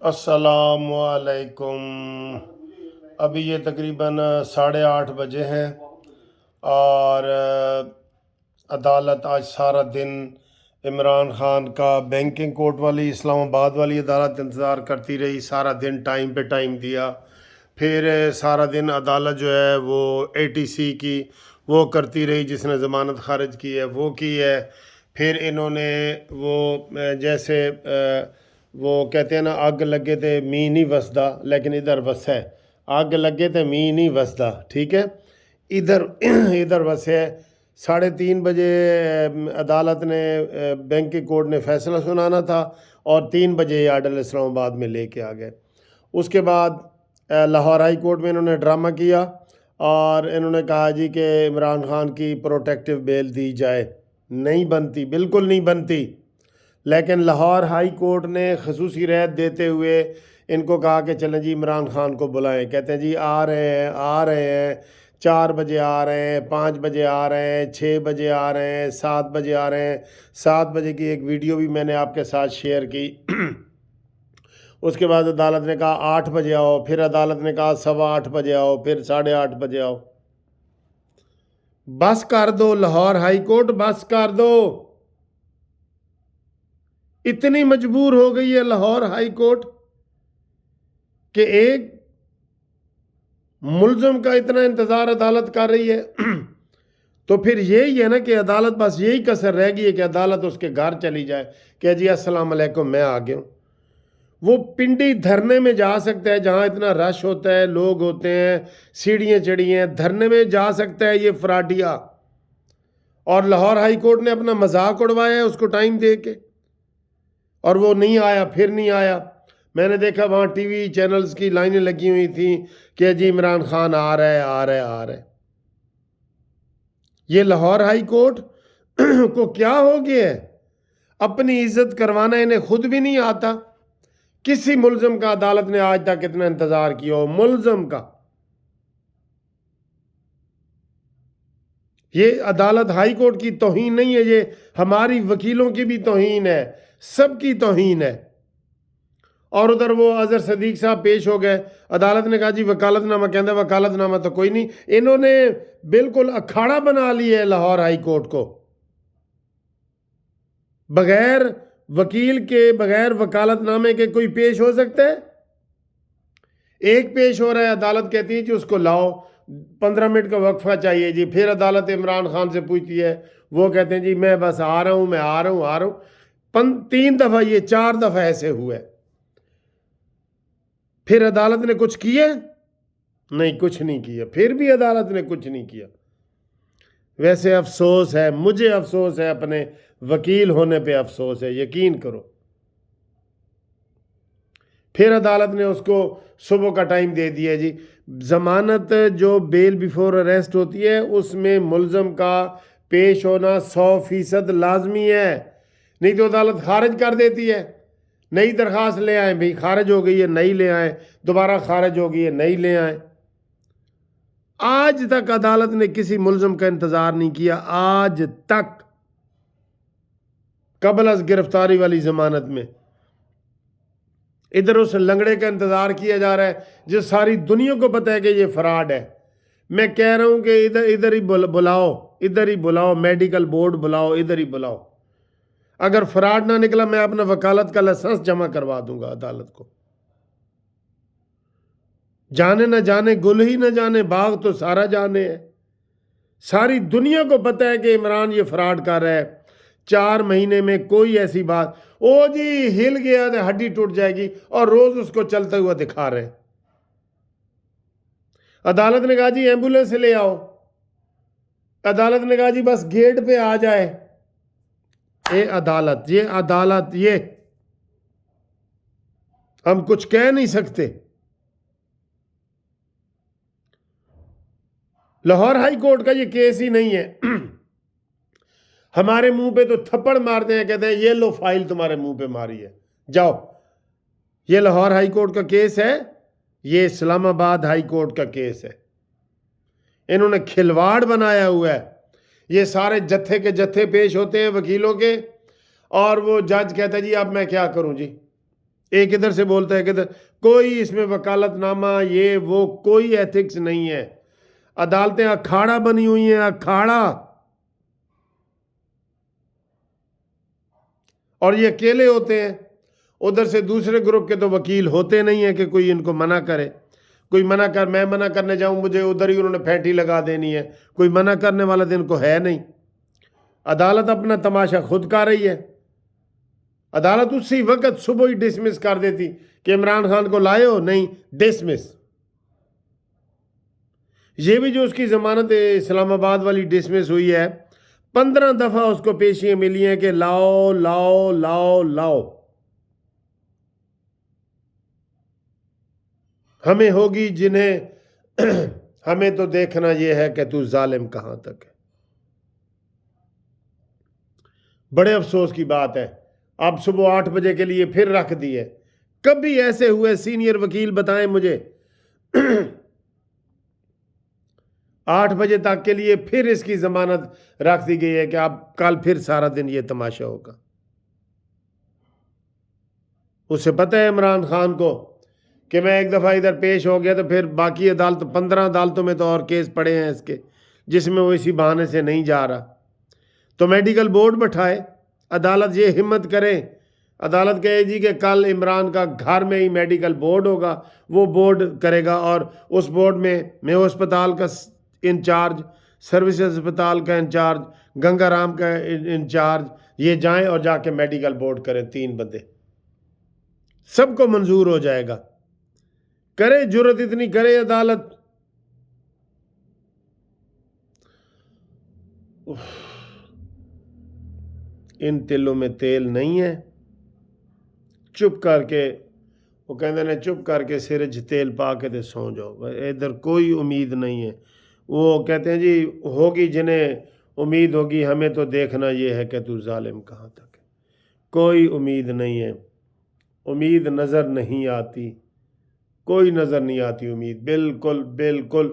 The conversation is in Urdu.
السلام علیکم۔ ابھی یہ تقریباً 8:30 بجے ہیں اور عدالت آج سارا دن عمران خان کا بینکنگ کورٹ والی اسلام آباد والی عدالت انتظار کرتی رہی، سارا دن ٹائم پہ ٹائم دیا۔ پھر سارا دن عدالت جو ہے وہ ATC کی وہ کرتی رہی، جس نے ضمانت خارج کی ہے وہ کی ہے۔ پھر انہوں نے وہ جیسے وہ کہتے ہیں نا، آگ لگے تے می نہیں وسدا لیکن ادھر وسے، آگ لگے تے می نہیں وسدا، ٹھیک ہے، ادھر وسے۔ 3:30 بجے عدالت نے بینکنگ کورٹ نے فیصلہ سنانا تھا اور 3 بجے یہ آرڈر اسلام آباد میں لے کے آ گئے۔ اس کے بعد لاہور ہائی کورٹ میں انہوں نے ڈرامہ کیا اور انہوں نے کہا جی کہ عمران خان کی پروٹیکٹیو بیل دی جائے۔ نہیں بنتی، بالکل نہیں بنتی۔ لیکن لاہور ہائی کورٹ نے خصوصی رعایت دیتے ہوئے ان کو کہا کہ چلیں جی عمران خان کو بلائیں۔ کہتے ہیں جی آ رہے ہیں 4 بجے آ رہے ہیں، 5 بجے آ رہے ہیں، 6 بجے آ رہے ہیں، 7 بجے آ رہے ہیں۔ 7 بجے کی ایک ویڈیو بھی میں نے آپ کے ساتھ شیئر کی۔ اس کے بعد عدالت نے کہا 8 بجے آؤ، پھر عدالت نے کہا 8:15 بجے آؤ، پھر 8:30 بجے آؤ۔ بس کر دو لاہور ہائی کورٹ، بس کر دو۔ اتنی مجبور ہو گئی ہے لاہور ہائی کورٹ کہ ایک ملزم کا اتنا انتظار عدالت کر رہی ہے۔ تو پھر یہی ہے نا کہ عدالت بس یہی کسر رہ گئی ہے کہ عدالت اس کے گھر چلی جائے کہ جی السلام علیکم میں آ گیا ہوں۔ وہ پنڈی دھرنے میں جا سکتا ہے جہاں اتنا رش ہوتا ہے، لوگ ہوتے ہیں، سیڑھیاں چڑھی ہیں، دھرنے میں جا سکتا ہے یہ فراڈیا، اور لاہور ہائی کورٹ نے اپنا مذاق اڑوایا ہے اس کو ٹائم دے کے، اور وہ نہیں آیا، پھر نہیں آیا۔ میں نے دیکھا وہاں ٹی وی چینلز کی لائنیں لگی ہوئی تھیں کہ جی عمران خان آ رہا ہے آ رہا ہے آ رہا ہے۔ یہ لاہور ہائی کورٹ کو کیا ہو گیا ہے؟ اپنی عزت کروانا انہیں خود بھی نہیں آتا۔ کسی ملزم کا عدالت نے آج تک اتنا انتظار کیا ہو، ملزم کا؟ یہ عدالت ہائی کورٹ کی توہین نہیں ہے، یہ ہماری وکیلوں کی بھی توہین ہے، سب کی توہین ہے۔ اور ادھر وہ اظہر صدیق صاحب پیش ہو گئے، عدالت نے کہا جی وکالت نامہ، کہندے وکالت نامہ تو کوئی نہیں۔ انہوں نے بالکل اکھاڑا بنا لیا ہے لاہور ہائی کورٹ کو۔ بغیر وکیل کے، بغیر وکالت نامے کے کوئی پیش ہو سکتا ہے؟ ایک پیش ہو رہا ہے، عدالت کہتی ہے جی اس کو لاؤ، 15 منٹ کا وقفہ چاہیے جی، پھر عدالت عمران خان سے پوچھتی ہے، وہ کہتے ہیں جی میں بس آ رہا ہوں، میں آ رہا ہوں آ رہا ہوں۔ 3 دفعہ، یہ 4 دفعہ ایسے ہوئے۔ پھر عدالت نے کچھ کیا؟ نہیں، کچھ نہیں کیا۔ پھر بھی عدالت نے کچھ نہیں کیا۔ ویسے افسوس ہے، مجھے افسوس ہے، اپنے وکیل ہونے پہ افسوس ہے، یقین کرو۔ پھر عدالت نے اس کو صبح کا ٹائم دے دیا جی۔ ضمانت جو بیل بیفور اریسٹ ہوتی ہے اس میں ملزم کا پیش ہونا 100% لازمی ہے، نہیں تو عدالت خارج کر دیتی ہے۔ نئی درخواست لے آئیں، بھئی خارج ہو گئی ہے، نئی لے آئیں، دوبارہ خارج ہو گئی ہے، نئی لے آئیں۔ آج تک عدالت نے کسی ملزم کا انتظار نہیں کیا، آج تک، قبل از گرفتاری والی ضمانت میں۔ ادھر اس لنگڑے کا انتظار کیا جا رہا ہے جو ساری دنیا کو پتہ ہے کہ یہ فراڈ ہے۔ میں کہہ رہا ہوں کہ ادھر ہی بلاؤ، ادھر ہی بلاؤ، میڈیکل بورڈ بلاؤ، ادھر ہی بلاؤ۔ اگر فراڈ نہ نکلا میں اپنا وکالت کا لائسنس جمع کروا دوں گا عدالت کو۔ جانے نہ جانے گل ہی نہ جانے باغ تو سارا جانے ہے۔ ساری دنیا کو پتہ ہے کہ عمران یہ فراڈ کر رہا ہے۔ 4 مہینے میں کوئی ایسی بات، او جی ہل گیا تو ہڈی ٹوٹ جائے گی، اور روز اس کو چلتا ہوا دکھا رہے ہیں۔ عدالت نے کہا جی ایمبولینس سے لے آؤ، عدالت نے کہا جی بس گیٹ پہ آ جائے۔ یہ عدالت یہ ہم کچھ کہہ نہیں سکتے۔ لاہور ہائی کورٹ کا یہ کیس ہی نہیں ہے۔ ہمارے منہ پہ تو تھپڑ مارتے ہیں، کہتے ہیں یہ لو فائل تمہارے منہ پہ ماری ہے، جاؤ۔ یہ لاہور ہائی کورٹ کا کیس ہے، یہ اسلام آباد ہائی کورٹ کا کیس ہے۔ انہوں نے کھلواڑ بنایا ہوا ہے۔ یہ سارے جتھے کے جتھے پیش ہوتے ہیں وکیلوں کے، اور وہ جج کہتا ہے جی اب میں کیا کروں جی، ایک ادھر سے بولتا ہے کدھر. کوئی اس میں وکالت نامہ یہ وہ کوئی ایتھکس نہیں ہے. عدالتیں اکھاڑا بنی ہوئی ہیں, اکھاڑا. اور یہ اکیلے ہوتے ہیں. ادھر سے دوسرے گروپ کے تو وکیل ہوتے نہیں ہیں کہ کوئی ان کو منع کرے. کوئی میں منع کرنے جاؤں مجھے ادھر ہی انہوں نے پھینٹی لگا دینی ہے. کوئی منع کرنے والا دن کو ہے نہیں. عدالت اپنا تماشا خود کر رہی ہے. عدالت اسی وقت صبح ہی ڈسمس کر دیتی کہ عمران خان کو لائے ہو, نہیں, ڈسمس. یہ بھی جو اس کی ضمانت اسلام آباد والی ڈسمس ہوئی ہے, 15 دفعہ اس کو پیشیاں ملی ہیں کہ لاؤ لاؤ لاؤ لاؤ. ہمیں ہوگی جنہیں ہمیں تو دیکھنا یہ ہے کہ تو ظالم کہاں تک ہے. بڑے افسوس کی بات ہے, اب صبح 8 بجے کے لیے پھر رکھ دیے. کبھی ایسے ہوئے سینئر وکیل بتائیں مجھے 8 بجے تک کے لیے پھر اس کی ضمانت رکھ دی گئی ہے کہ اب کل پھر سارا دن یہ تماشا ہوگا. اسے پتہ ہے عمران خان کو کہ میں ایک دفعہ ادھر پیش ہو گیا تو پھر باقی 15 عدالتوں میں تو اور کیس پڑے ہیں اس کے, جس میں وہ اسی بہانے سے نہیں جا رہا. تو میڈیکل بورڈ بٹھائے. عدالت یہ ہمت کرے, عدالت کہے جی کہ کل عمران کا گھر میں ہی میڈیکل بورڈ ہوگا, وہ بورڈ کرے گا, اور اس بورڈ میں میو اسپتال کا انچارج, سروسز اسپتال کا انچارج, گنگا رام کا انچارج, یہ جائیں اور جا کے میڈیکل بورڈ کریں. 3 بندے, سب کو منظور ہو جائے گا. کرے جرت اتنی کرے عدالت. ان تلوں میں تیل نہیں ہے. چپ کر کے وہ کہتے ہیں چپ کر کے سر تیل پا کے تے سو جاؤ. ادھر کوئی امید نہیں ہے. وہ کہتے ہیں جی ہوگی جنہیں امید ہوگی, ہمیں تو دیکھنا یہ ہے کہ تو ظالم کہاں تک ہے. کوئی امید نہیں ہے. امید نظر نہیں آتی, کوئی نظر نہیں آتی امید. بالکل بالکل